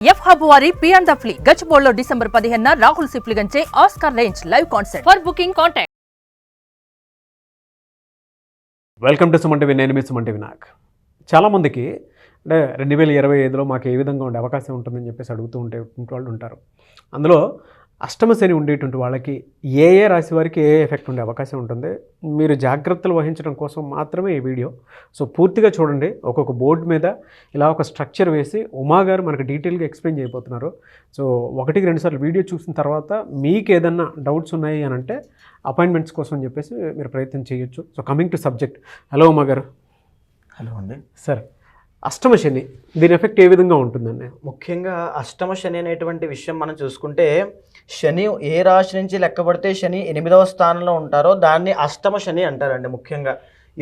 F hub వారి పియాన్ ద ఫ్లీ గచ్చిబౌలిలో డిసెంబర్ 15న రాహుల్ సిప్లిగంచే Oscar range live concert. For booking contact. Welcome to Suman TV. నేను మీ సుమన్ టీవీ. నాకు చాలామందికి అంటే 2025లో మాకు ఏ విధంగా ఉండే అవకాశం ఉంటుందని చెప్పేసి అడుగుతూ వాళ్ళు ఉంటారు. అందులో అష్టమ శని ఉండేటువంటి వాళ్ళకి ఏ రాశి వారికి ఏ ఎఫెక్ట్ ఉండే అవకాశం ఉంటుంది, మీరు జాగ్రత్తలు వహించడం కోసం మాత్రమే ఈ వీడియో. సో పూర్తిగా చూడండి. ఒక్కొక్క బోర్డు మీద ఇలా ఒక స్ట్రక్చర్ వేసి ఉమా గారు మనకు డీటెయిల్గా ఎక్స్ప్లెయిన్ చేయబోతున్నారు. సో 1-2 సార్లు వీడియో చూసిన తర్వాత మీకు ఏదన్నా డౌట్స్ ఉన్నాయి అని అంటే అపాయింట్మెంట్స్ కోసం అని చెప్పేసి మీరు ప్రయత్నం చేయొచ్చు. So coming to subject. Hello Uma గారు. హలో అండి. సార్, అష్టమ శని దీని ఎఫెక్ట్ ఏ విధంగా ఉంటుందండి? ముఖ్యంగా అష్టమ శని అనేటువంటి విషయం మనం చూసుకుంటే, శని ఏ రాశి నుంచి లెక్కబడితే శని 8వ స్థానంలో ఉంటారో దాన్ని అష్టమ శని అంటారండి. ముఖ్యంగా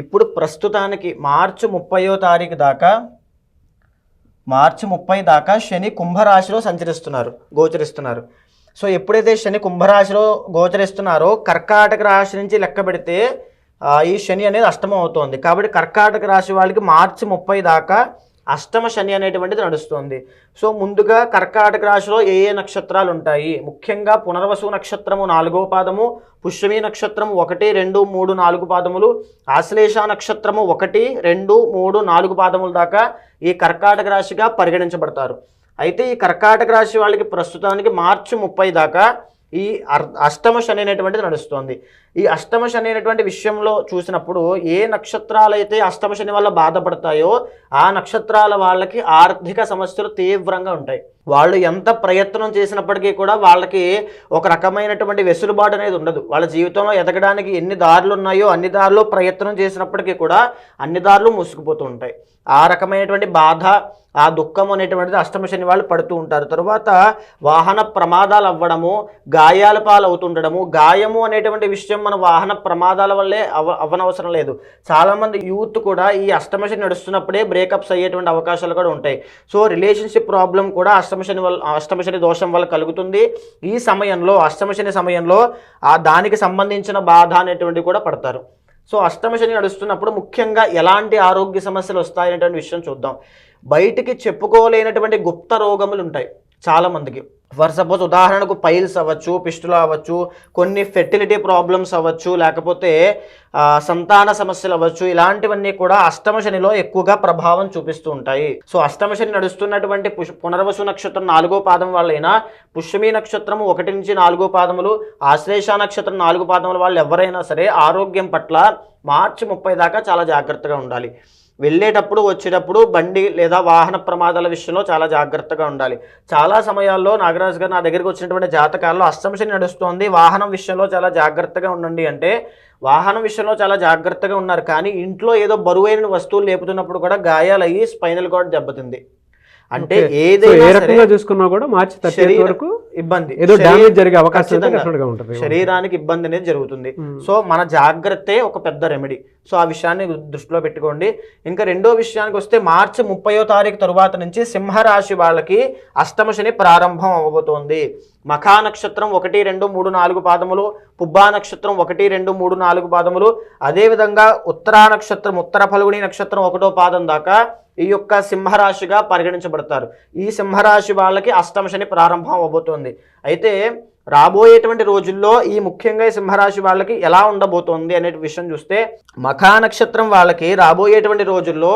ఇప్పుడు ప్రస్తుతానికి మార్చి 30 దాకా శని కుంభరాశిలో గోచరిస్తున్నారు. సో ఎప్పుడైతే శని కుంభరాశిలో గోచరిస్తున్నారో కర్కాటక రాశి నుంచి లెక్క పెడితే ఈ శని అనేది అష్టమం అవుతోంది. కాబట్టి కర్కాటక రాశి వాళ్ళకి మార్చి 30 దాకా అష్టమ శని అనేటువంటిది నడుస్తుంది. సో ముందుగా కర్కాటక రాశిలో ఏ నక్షత్రాలు ఉంటాయి? ముఖ్యంగా పునర్వసు నక్షత్రము 4వ పాదము, పుష్యమి నక్షత్రము 1, 2, 3, 4 పాదములు, ఆశ్లేష నక్షత్రము 1, 2, 3, 4 పాదముల దాకా ఈ కర్కాటక రాశిగా పరిగణించబడతారు. అయితే ఈ కర్కాటక రాశి వాళ్ళకి ప్రస్తుతానికి మార్చి 30 దాకా ఈ అష్టమ శని అనేటువంటిది నడుస్తుంది. ఈ అష్టమ శని అనేటువంటి విషయంలో చూసినప్పుడు ఏ నక్షత్రాలైతే అష్టమ శని వల్ల బాధపడతాయో ఆ నక్షత్రాల వాళ్ళకి ఆర్థిక సమస్యలు తీవ్రంగా ఉంటాయి. వాళ్ళు ఎంత ప్రయత్నం చేసినప్పటికీ కూడా వాళ్ళకి ఒక రకమైనటువంటి వెసులుబాటు అనేది ఉండదు. వాళ్ళ జీవితంలో ఎదగడానికి ఎన్ని దారులు ఉన్నాయో అన్ని దారులు ప్రయత్నం చేసినప్పటికీ కూడా అన్ని దారులు మూసుకుపోతూ ఉంటాయి. ఆ రకమైనటువంటి బాధ, ఆ దుఃఖం అనేటువంటిది అష్టమ శని వాళ్ళు పడుతూ ఉంటారు. తర్వాత వాహన ప్రమాదాలు అవ్వడము, గాయాల పాలవుతుండడము. గాయము అనేటువంటి విషయం మన వాహన ప్రమాదాల వల్లే అవ్వనవసరం లేదు. చాలామంది యూత్ కూడా ఈ అష్టమ శని నడుస్తున్నప్పుడే బ్రేకప్స్ అయ్యేటువంటి అవకాశాలు కూడా ఉంటాయి. సో రిలేషన్షిప్ ప్రాబ్లం కూడా అష్టమ శని దోషం వల్ల కలుగుతుంది. ఈ సమయంలో అష్టమ శని సమయంలో దానికి సంబంధించిన బాధ అనేటువంటివి కూడా పడతారు. సో అష్టమ శని నడుస్తున్నప్పుడు ముఖ్యంగా ఎలాంటి ఆరోగ్య సమస్యలు వస్తాయనేటువంటి విషయం చూద్దాం. బయటికి చెప్పుకోలేనటువంటి గుప్త రోగములు ఉంటాయి చాలామందికి. ఫర్ సపోజ్ ఉదాహరణకు పైల్స్ అవ్వచ్చు, పిస్టులా అవ్వచ్చు, కొన్ని ఫెర్టిలిటీ ప్రాబ్లమ్స్ అవ్వచ్చు, లేకపోతే సంతాన సమస్యలు అవ్వచ్చు. ఇలాంటివన్నీ కూడా అష్టమ శనిలో ఎక్కువగా ప్రభావం చూపిస్తూ ఉంటాయి. సో అష్టమ శని నడుస్తున్నటువంటి పునర్వసు నక్షత్రం 4వ పాదం వాళ్ళైనా, పుష్యమి నక్షత్రము 1 నుంచి 4 పాదములు, ఆశ్లేష నక్షత్రం 4 పాదముల వాళ్ళు ఎవరైనా సరే ఆరోగ్యం పట్ల మార్చి 30 దాకా చాలా జాగ్రత్తగా ఉండాలి. వెళ్ళేటప్పుడు వచ్చేటప్పుడు బండి లేదా వాహన ప్రమాదాల విషయంలో చాలా జాగ్రత్తగా ఉండాలి. చాలా సమయాల్లో నాగరాజు గారు నా దగ్గరికి వచ్చినటువంటి జాతకాల్లో అష్టమ శని నడుస్తోంది, వాహనం విషయంలో చాలా జాగ్రత్తగా ఉండండి అంటే వాహనం విషయంలో చాలా జాగ్రత్తగా ఉన్నారు, కానీ ఇంట్లో ఏదో బరువైన వస్తువులు లేపుతున్నప్పుడు కూడా గాయాలయ్యి స్పైనల్ కార్డ్ దెబ్బతింది. అంటే ఏదైనా చూసుకున్నా కూడా మార్చి 30 వరకు ఇబ్బంది, ఏదో డ్యామేజ్ జరిగే అవకాశం ఉంటుంది, శరీరానికి ఇబ్బంది అనేది జరుగుతుంది. సో మన జాగ్రత్తే ఒక పెద్ద రెమెడీ. సో ఆ విషయాన్ని దృష్టిలో పెట్టుకోండి. ఇంకా రెండో విషయానికి వస్తే మార్చి 30 తరువాత నుంచి సింహరాశి వాళ్ళకి అష్టమ శని ప్రారంభం అవ్వబోతోంది. మఖా నక్షత్రం 1, 2, 3, 4 పాదములు, పుబ్బా నక్షత్రం 1, 2, 3, 4 పాదములు, అదేవిధంగా ఉత్తరా నక్షత్రం, ఉత్తర ఫల్గుని నక్షత్రం 1వ పాదం దాకా ఈ యొక్క సింహరాశిగా పరిగణించబడతారు. ఈ సింహరాశి వాళ్ళకి అష్టమ శని ప్రారంభం అవబోతోంది. అయితే రాబోయేటువంటి రోజుల్లో ఈ ముఖ్యంగా ఈ సింహరాశి వాళ్ళకి ఎలా ఉండబోతోంది అనే విషయం చూస్తే, మఖా నక్షత్రం వాళ్ళకి రాబోయేటువంటి రోజుల్లో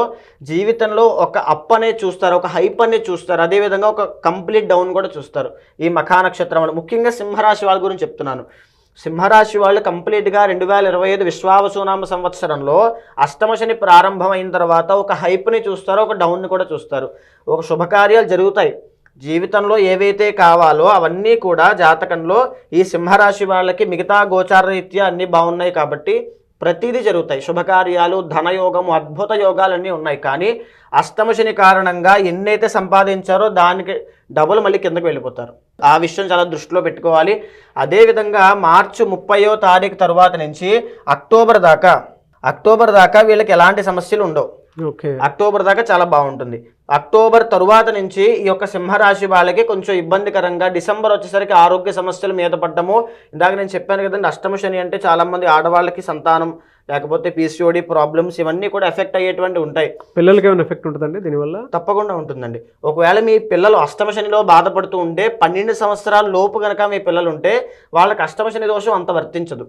జీవితంలో ఒక అప్ అనేది చూస్తారు, ఒక హైప్ అనేది చూస్తారు, అదేవిధంగా ఒక కంప్లీట్ డౌన్ కూడా చూస్తారు. ఈ మఖా నక్షత్రం వాళ్ళు ముఖ్యంగా సింహరాశి వాళ్ళ గురించి చెప్తున్నాను. సింహరాశి వాళ్ళు కంప్లీట్గా 2025 విశ్వావసునామ సంవత్సరంలో అష్టమ శని ప్రారంభమైన తర్వాత ఒక హైప్ని చూస్తారు, ఒక డౌన్ని కూడా చూస్తారు. ఒక శుభకార్యాలు జరుగుతాయి. జీవితంలో ఏవైతే కావాలో అవన్నీ కూడా జాతకంలో ఈ సింహరాశి వాళ్ళకి మిగతా గోచార రీత్యా అన్నీ బాగున్నాయి కాబట్టి ప్రతిదీ జరుగుతాయి. శుభకార్యాలు, ధనయోగము, అద్భుత యోగాలన్నీ ఉన్నాయి. కానీ అష్టమ శని కారణంగా ఎన్నైతే సంపాదించారో దానికి డబుల్ మళ్ళీ కిందకు వెళ్ళిపోతారు. ఆ విషయం చాలా దృష్టిలో పెట్టుకోవాలి. అదేవిధంగా మార్చి 30 తరువాత నుంచి అక్టోబర్ దాకా వీళ్ళకి ఎలాంటి సమస్యలు ఉండవు. ఓకే. అక్టోబర్ దాకా చాలా బాగుంటుంది. అక్టోబర్ తరువాత నుంచి ఈ యొక్క సింహరాశి వాళ్ళకి కొంచెం ఇబ్బందికరంగా, డిసెంబర్ వచ్చేసరికి ఆరోగ్య సమస్యలు మీద పడ్డము. ఇందాక నేను చెప్పాను కదండి, అష్టమ శని అంటే చాలామంది ఆడవాళ్ళకి సంతానం లేకపోతే పీసీఓడి ప్రాబ్లమ్స్ ఇవన్నీ కూడా ఎఫెక్ట్ అయ్యేటువంటి ఉంటాయి. పిల్లలకి ఏమైనా ఎఫెక్ట్ ఉంటుందండి దీనివల్ల? తప్పకుండా ఉంటుందండి. ఒకవేళ మీ పిల్లలు అష్టమ శనిలో బాధపడుతూ ఉంటే 12 సంవత్సరాల లోపు కనుక మీ పిల్లలు ఉంటే వాళ్ళకి అష్టమ శని దోషం అంత వర్తించదు.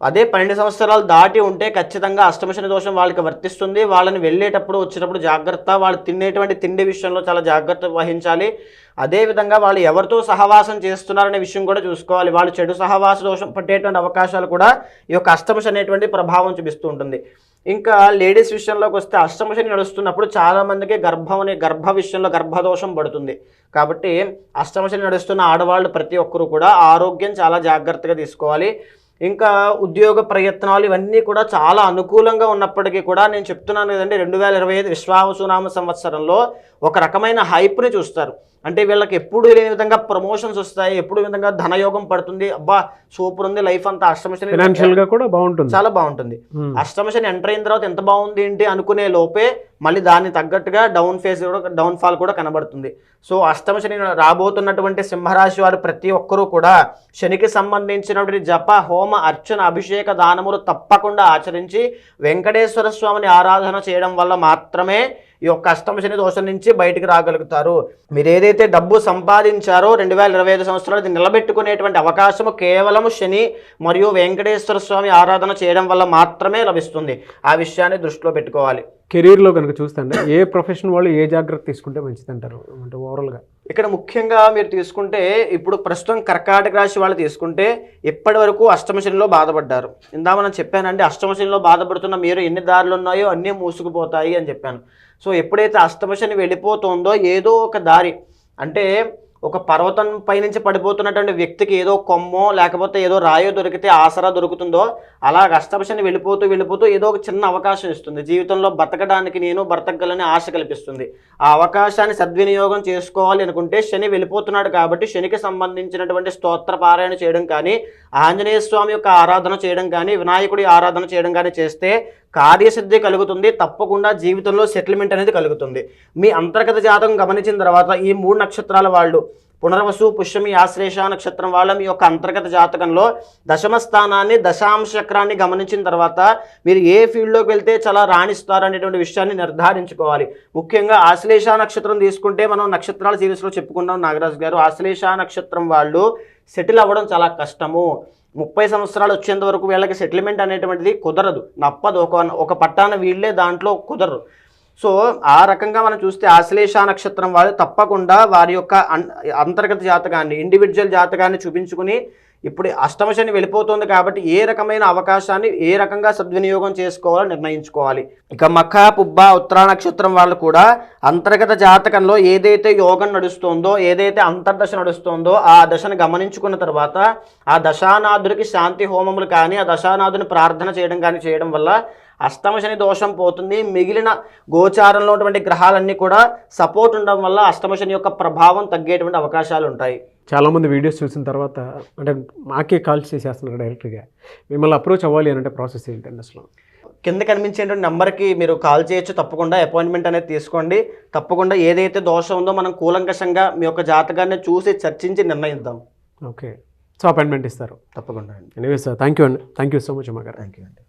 అదే 12 సంవత్సరాలు దాటి ఉంటే ఖచ్చితంగా అష్టమ శని దోషం వాళ్ళకి వర్తిస్తుంది. వాళ్ళని వెళ్ళేటప్పుడు వచ్చేటప్పుడు జాగ్రత్త, వాళ్ళు తినేటువంటి తిండి విషయంలో చాలా జాగ్రత్త వహించాలి. అదేవిధంగా వాళ్ళు ఎవరితో సహవాసం చేస్తున్నారనే విషయం కూడా చూసుకోవాలి. వాళ్ళు చెడు సహవాస దోషం పట్టేటువంటి అవకాశాలు కూడా ఈ యొక్క అష్టమ శని అనేటువంటి ప్రభావం చూపిస్తూ ఉంటుంది. ఇంకా లేడీస్ విషయంలోకి వస్తే అష్టమ శని నడుస్తున్నప్పుడు చాలామందికి గర్భ విషయంలో గర్భదోషం పడుతుంది. కాబట్టి అష్టమ శని నడుస్తున్న ఆడవాళ్ళు ప్రతి ఒక్కరూ కూడా ఆరోగ్యం చాలా జాగ్రత్తగా తీసుకోవాలి. ఇంకా ఉద్యోగ ప్రయత్నాలు ఇవన్నీ కూడా చాలా అనుకూలంగా ఉన్నప్పటికీ కూడా నేను చెప్తున్నాను కదండి, 2025 విశ్వావసునామ సంవత్సరంలో ఒక రకమైన హైప్ని చూస్తారు. అంటే వీళ్ళకి ఎప్పుడు లేని విధంగా ప్రమోషన్స్ వస్తాయి, ఎప్పుడు విధంగా ధనయోగం పడుతుంది, అబ్బా సూపర్ ఉంది లైఫ్ అంతా. అష్టమ శని ఫైనాన్షియల్ గా కూడా బాగుంటుంది, చాలా బాగుంటుంది. అష్టమ శని ఎంటర్ అయిన తర్వాత ఎంత బాగుంది ఏంటి అనుకునే లోపే మళ్ళీ దాన్ని తగ్గట్టుగా డౌన్ ఫాల్ కూడా కనబడుతుంది. సో అష్టమ శని రాబోతున్నటువంటి సింహరాశి వారు ప్రతి ఒక్కరూ కూడా శనికి సంబంధించినటువంటి జప, హోమ, అర్చన, అభిషేక, దానములు తప్పకుండా ఆచరించి వెంకటేశ్వర స్వామిని ఆరాధన చేయడం వల్ల మాత్రమే ఈ యొక్క అష్టమ శని దోషం నుంచి బయటికి రాగలుగుతారు. మీరు ఏదైతే డబ్బు సంపాదించారో 2025 సంవత్సరాలు ఇది నిలబెట్టుకునేటువంటి అవకాశము కేవలం శని మరియు వెంకటేశ్వర స్వామి ఆరాధన చేయడం వల్ల మాత్రమే లభిస్తుంది. ఆ విషయాన్ని దృష్టిలో పెట్టుకోవాలి. కెరీర్లో కనుక చూస్తే ఏ ప్రొఫెషన్ వాళ్ళు ఏ జాగ్రత్త తీసుకుంటే మంచిది అంటారు అంటే ఓవరాల్గా? ఇక్కడ ముఖ్యంగా మీరు తీసుకుంటే ఇప్పుడు ప్రస్తుతం కర్కాటక రాశి వాళ్ళు తీసుకుంటే ఇప్పటి వరకు అష్టమ శనిలో బాధపడ్డారు. ఇందా మనం చెప్పానండి, అష్టమ శనిలో బాధపడుతున్న మీరు ఎన్ని దారులు ఉన్నాయో అన్నీ మూసుకుపోతాయి అని చెప్పాను. సో ఎప్పుడైతే అష్టమ శని వెళ్ళిపోతుందో ఏదో ఒక దారి, అంటే ఒక పర్వతం పైనుంచి పడిపోతున్నటువంటి వ్యక్తికి ఏదో కొమ్మో లేకపోతే ఏదో రాయో దొరికితే ఆసరా దొరుకుతుందో అలాగ అష్టమ శని వెళ్ళిపోతూ ఏదో ఒక చిన్న అవకాశం ఇస్తుంది. జీవితంలో బతకడానికి నేను బ్రతకగలని ఆశ కల్పిస్తుంది. ఆ అవకాశాన్ని సద్వినియోగం చేసుకోవాలి అనుకుంటే శని వెళ్ళిపోతున్నాడు కాబట్టి శనికి సంబంధించినటువంటి స్తోత్ర పారాయణ చేయడం కానీ, ఆంజనేయ స్వామి యొక్క ఆరాధన చేయడం కానీ, వినాయకుడి ఆరాధన చేయడం కానీ చేస్తే కార్యసిద్ధి కలుగుతుంది. తప్పకుండా జీవితంలో సెటిల్మెంట్ అనేది కలుగుతుంది. మీ అంతర్గత జాతకం గమనించిన తర్వాత ఈ 3 నక్షత్రాల వాళ్ళు పునర్వసు, పుష్యమి, ఆశ్లేష నక్షత్రం వాళ్ళ మీ యొక్క అంతర్గత జాతకంలో దశమ స్థానాన్ని, దశాంశ చక్రాన్ని గమనించిన తర్వాత మీరు ఏ ఫీల్డ్లోకి వెళ్తే చాలా రాణిస్తారు అనేటువంటి విషయాన్ని నిర్ధారించుకోవాలి. ముఖ్యంగా ఆశ్లేష నక్షత్రం తీసుకుంటే మనం నక్షత్రాల సిరీస్లో చెప్పుకున్నాం నాగరాజు గారు. ఆశ్లేష నక్షత్రం వాళ్ళు సెటిల్ అవ్వడం చాలా కష్టము. 30 సంవత్సరాలు వచ్చేంత వరకు వీళ్ళకి సెటిల్మెంట్ అనేటువంటిది కుదరదు, నప్పదు. ఒక పట్టాన వీళ్ళే దాంట్లో కుదరరు. సో ఆ రకంగా మనం చూస్తే ఆశ్లేష నక్షత్రం వాళ్ళు తప్పకుండా వారి యొక్క అంతర్గత జాతకాన్ని, ఇండివిజువల్ జాతకాన్ని చూపించుకుని ఇప్పుడు అష్టమ శని వెళ్ళిపోతుంది కాబట్టి ఏ రకమైన అవకాశాన్ని ఏ రకంగా సద్వినియోగం చేసుకోవాలో నిర్ణయించుకోవాలి. ఇక మఖ, పుబ్బ, ఉత్తరా నక్షత్రం వాళ్ళు కూడా అంతర్గత జాతకంలో ఏదైతే యోగం నడుస్తుందో, ఏదైతే అంతర్దశ నడుస్తుందో ఆ దశను గమనించుకున్న తర్వాత ఆ దశానాథుడికి శాంతి హోమములు కానీ, ఆ దశానాథుని ప్రార్థన చేయడం కానీ చేయడం వల్ల అష్టమ శని దోషం పోతుంది. మిగిలిన గోచారంలో ఉన్నటువంటి గ్రహాలన్నీ కూడా సపోర్ట్ ఉండడం వల్ల అష్టమ శని యొక్క ప్రభావం తగ్గేటువంటి అవకాశాలు ఉంటాయి. చాలామంది వీడియోస్ చూసిన తర్వాత అంటే మాకే కాల్ చేసేస్తున్నారు డైరెక్ట్గా. మిమ్మల్ని అప్రోచ్ అవ్వాలి అంటే ప్రాసెస్ ఏంటండి అసలు? కింద కనిపించేటువంటి నెంబర్కి మీరు కాల్ చేయొచ్చు. తప్పకుండా అపాయింట్మెంట్ అనేది తీసుకోండి. తప్పకుండా ఏదైతే దోషం ఉందో మనం కూలంకషంగా మీ యొక్క జాతకాన్ని చూసి చర్చించి నిర్ణయిద్దాం. ఓకే, సో అపాయింట్మెంట్ ఇస్తారు తప్పకుండా. ఎనీవేస్ థ్యాంక్ యూ అండి, థ్యాంక్ యూ సో మచ్ అమ్మగారు. థ్యాంక్ యూ అండి.